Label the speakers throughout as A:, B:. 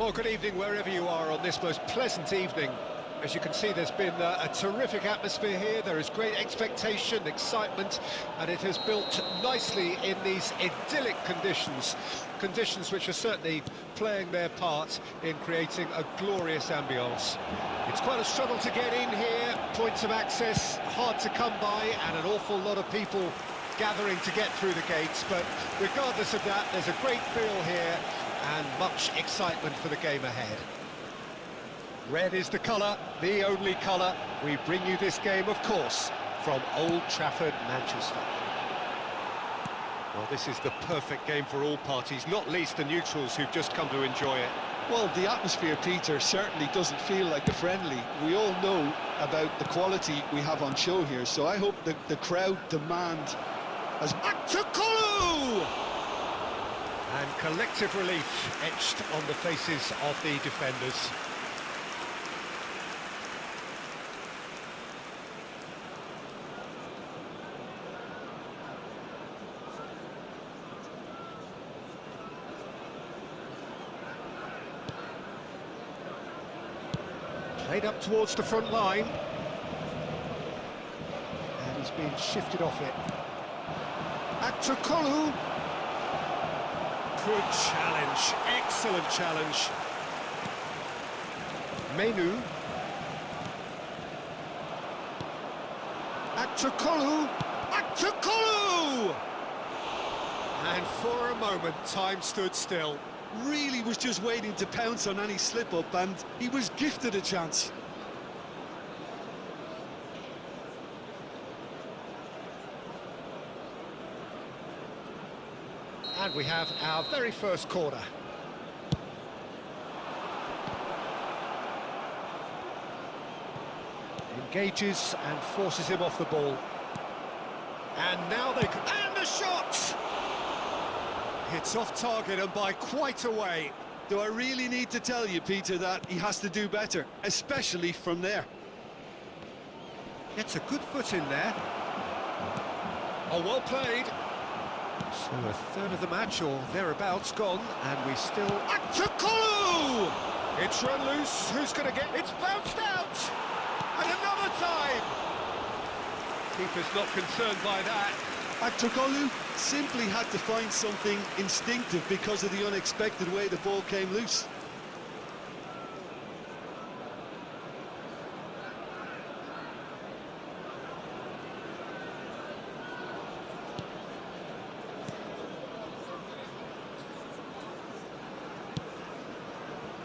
A: Well, good evening wherever you are on this most pleasant evening. As you can see, there's been a terrific atmosphere here. There is great expectation, excitement, and it has built nicely in these idyllic conditions. Conditions which are certainly playing their part in creating a glorious ambience. It's quite a struggle to get in here, points of access hard to come by, and an awful lot of people gathering to get through the gates, but regardless of that, there's a great feel here and much excitement for the game ahead. Red is the colour, the only colour. We bring you this game, of course, from Old Trafford, Manchester. Well, this is the perfect game for all parties, not least the neutrals who've just come to enjoy it.
B: Well, the atmosphere, Peter, certainly doesn't feel like a friendly. We all know about the quality we have on show here, so I hope that the crowd demand as much to Kulu!
A: And collective relief etched on the faces of the defenders. Played up towards the front line. And he's being shifted off it. Aktukolu. Good challenge, excellent challenge. Menu. Aktukolu. Aktukolu! And for a moment, time stood still.
B: Really was just waiting to pounce on any slip-up, and he was gifted a chance.
A: And we have our very first corner. Engages and forces him off the ball. And now they can... And the shot! It's off target and by quite a way.
B: Do I really need to tell you, Peter, that he has to do better, especially from there?
A: Gets a good foot in there. Oh, well played. So a third of the match, or thereabouts, gone, and we still... Aktukolu! It's run loose, who's going to get... It's bounced out! And another time! Keeper's not concerned by that.
B: Aktukolu simply had to find something instinctive because of the unexpected way the ball came loose.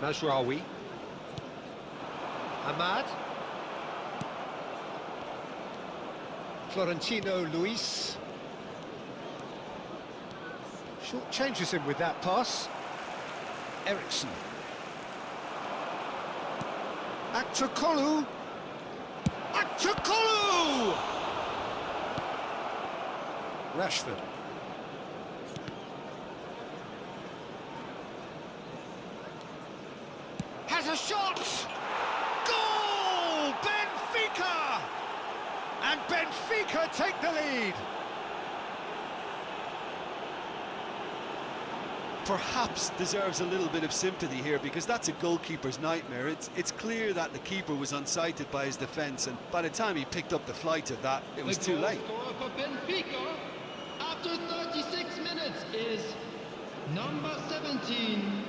A: Mazraoui. Ahmad. Florentino Luis. Short changes him with that pass. Eriksson. Aktukolu. Aktukolu! Rashford. Has a shot! Goal! Benfica! And Benfica take the lead.
B: Perhaps deserves a little bit of sympathy here, because that's a goalkeeper's nightmare. It's clear that the keeper was unsighted by his defence, and by the time he picked up the flight of that, it was too late.
C: The goal scorer for Benfica after 36 minutes is number 17.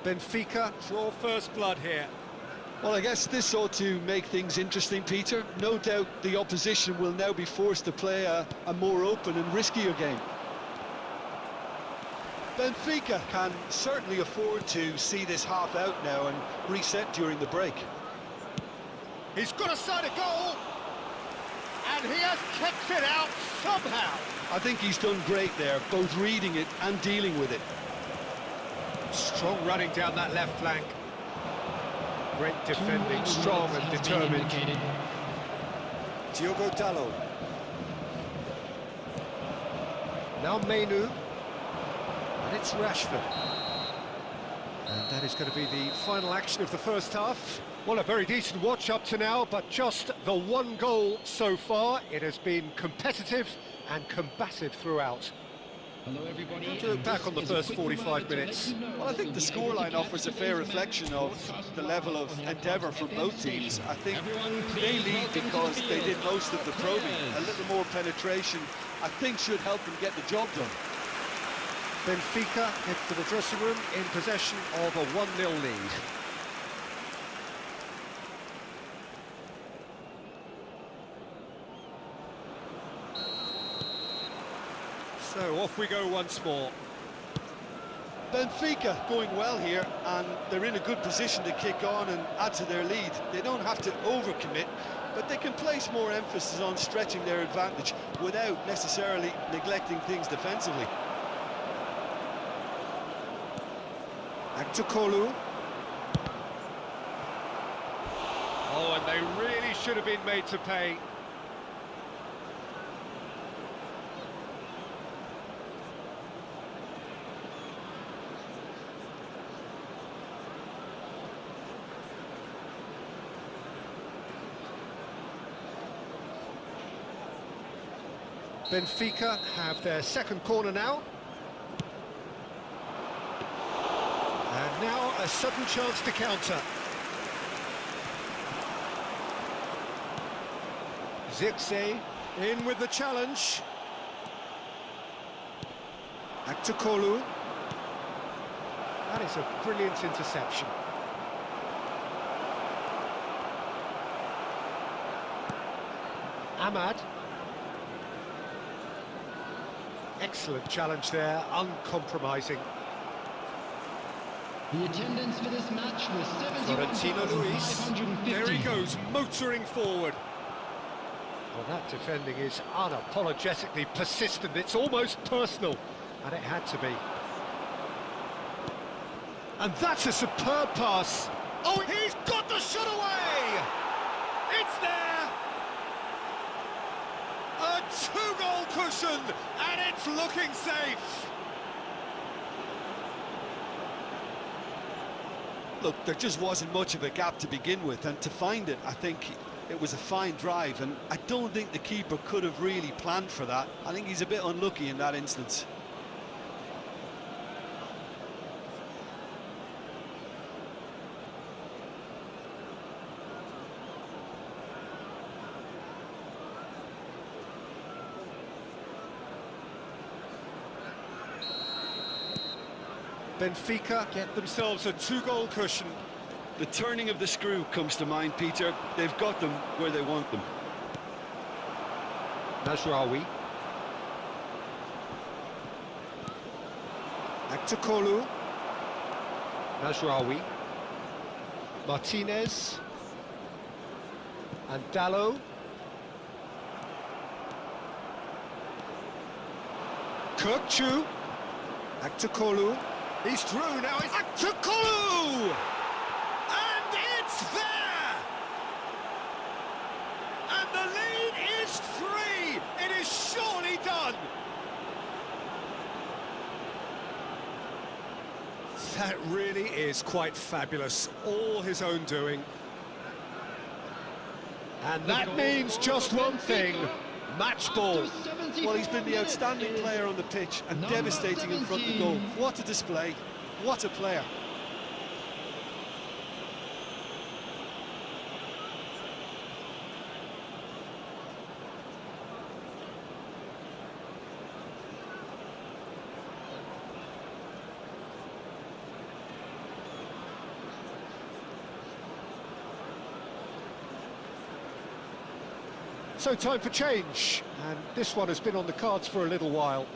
A: Benfica draw first blood here.
B: Well, I guess this ought to make things interesting, Peter. No doubt the opposition will now be forced to play a more open and riskier game. Benfica can certainly afford to see this half out now and reset during the break.
A: He's got a side of goal. And he has kept it out somehow.
B: I think he's done great there, both reading it and dealing with it.
A: Strong running down that left flank. Great defending, strong and determined.
D: Diogo Dalot.
A: Now Menu. And it's Rashford. And that is going to be the final action of the first half. Well, a very decent watch up to now, but just the one goal so far. It has been competitive and combative throughout.
C: Hello everybody.
A: How do you look back on the first 45 minutes?
B: Well, I think the scoreline offers a fair reflection of the level of endeavour from both teams. I think they lead because they did most of the probing. A little more penetration, I think, should help them get the job done.
A: Benfica head for the dressing room in possession of a 1-0 lead. So off we go once more.
B: Benfica going well here, and they're in a good position to kick on and add to their lead. They don't have to overcommit, but they can place more emphasis on stretching their advantage without necessarily neglecting things defensively.
A: Aktukolu. Oh, and they really should have been made to pay. Benfica have their second corner now. And now a sudden chance to counter. Zirkzee in with the challenge. Aktukolu. That is a brilliant interception. Ahmad. Excellent challenge there, uncompromising.
C: The attendance for this match was
A: Florentino Luis.
C: 71,550.
A: There he goes, motoring forward. Well, that defending is unapologetically persistent. It's almost personal, and it had to be. And that's a superb pass. Oh, he's got the shot away! It's there! A two-goal cushion, and it's looking safe.
B: Look, there just wasn't much of a gap to begin with, and to find it, I think it was a fine drive, and I don't think the keeper could have really planned for that. I think he's a bit unlucky in that instance.
A: Benfica get themselves a two-goal cushion.
B: The turning of the screw comes to mind, Peter. They've got them where they want them.
A: Najraoui. Aktukolu. Najraoui. Martinez. And Dalot. Kirkchu. Aktukolu. He's through now. It's Aktukolu! And it's there! And the lead is 3! It is surely done! That really is quite fabulous. All his own doing. And that means just one thing. Match ball.
B: Well, he's been the outstanding player on the pitch and devastating in front of the goal. What a display. What a player.
A: So time for change, and this one has been on the cards for a little while.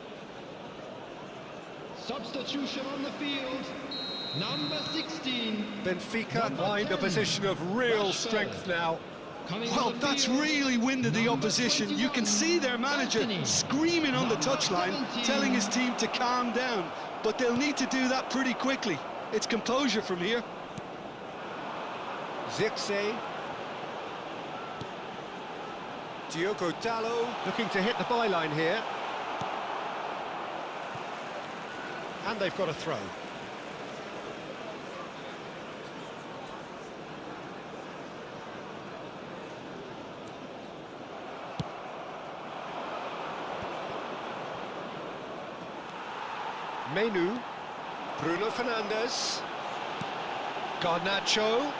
C: Substitution on the field. Number 16.
A: Benfica find a position of real strength now.
C: Coming
B: Well,
C: on the
B: that's
C: field,
B: really winded the
C: number
B: opposition. You
C: 21,
B: can see their manager
C: Anthony.
B: screaming on the
C: Number
B: touchline,
C: 17.
B: telling his team to calm down. But they'll need to do that pretty quickly. It's composure from here.
A: Zirkzee. Diogo Dalot looking to hit the byline here. And they've got a throw. Menu, Bruno Fernandes, Garnacho,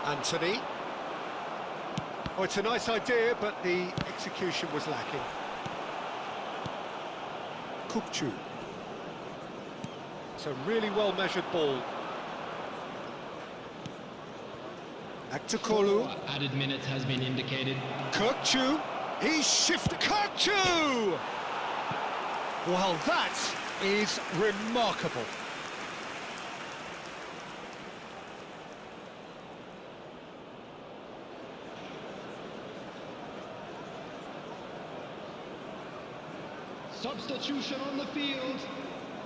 A: Anthony. Oh, it's a nice idea, but the execution was lacking. Kupchu. It's a really well-measured ball. Aktakolu.
C: Added minutes has been indicated.
A: Kupchu. He's shifted. Kupchu! Well, that is remarkable.
C: Substitution on the field.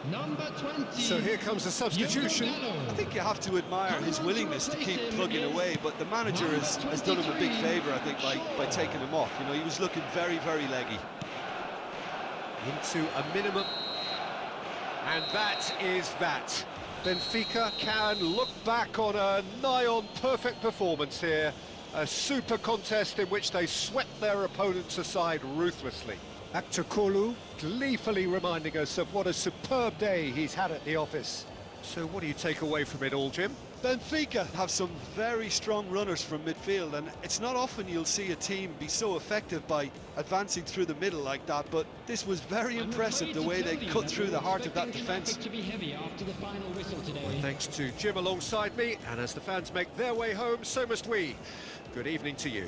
C: Number 20.
A: So here comes the substitution.
B: I think you have to admire his willingness to keep plugging away, but the manager has done him a big favour, I think, by taking him off. You know, he was looking very, very leggy.
A: Into a minimum. And that is that. Benfica can look back on a nigh-on perfect performance here. A super contest in which they swept their opponents aside ruthlessly. Aktakolu gleefully reminding us of what a superb day he's had at the office. So what do you take away from it all, Jim?
B: Benfica have some very strong runners from midfield, and it's not often you'll see a team be so effective by advancing through the middle like that, but this was very impressive the way they cut through the heart of that defence.
A: Thanks to Jim alongside me, and as the fans make their way home, so must we. Good evening to you.